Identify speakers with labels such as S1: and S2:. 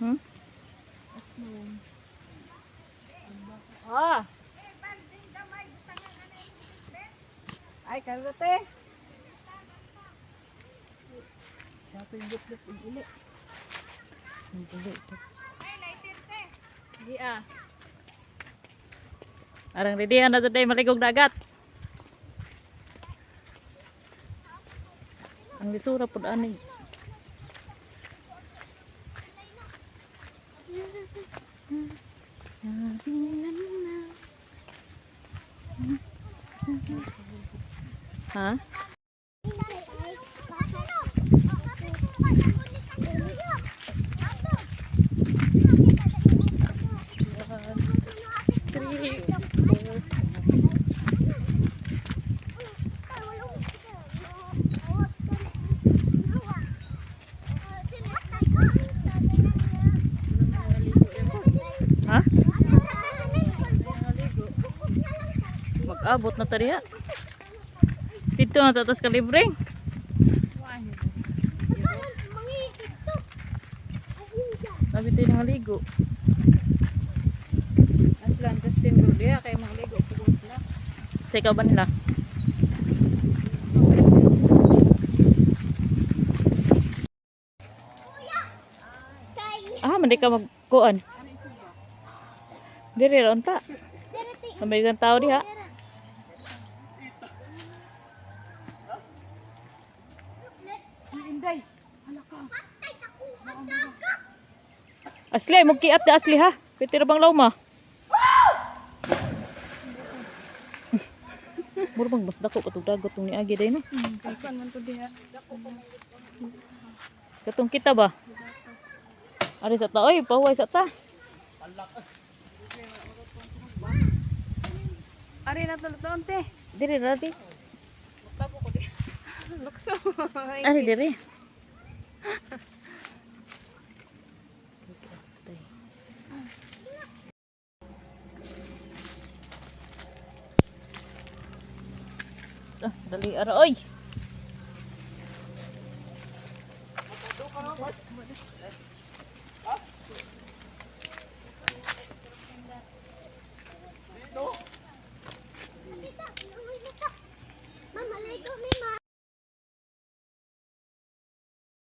S1: Hmm?
S2: Ah. Ay, karote. Dapat yung ini. Di ah.
S1: Arang ready na today maligog dagat. Ang lisura pud ani. Ha? Ha? Mag-abot na tadi ha. Dito na tatas kalibreng. Sabi tayo ng ligo.
S2: Aslan Justin Rudia kay mga ligo pugos na.
S1: Sa ikaw ba nila? Ah, mandi ka magkuan. Diri ron ta. Samay kang tao diha.
S2: Inday.
S1: Asli, magkiat da asli ha. Pitir bang law ma? Muro bang mas dako katong dagat tong niagi day no.
S2: Kalkan man to diha.
S1: Katong kita ba? Ari sa ta oy, pahuway sa ta.
S2: Ari na tulon te.
S1: Diri radi.
S2: Tabo ko di. Lukso.
S1: Ari diri. Ah, dali ara oy.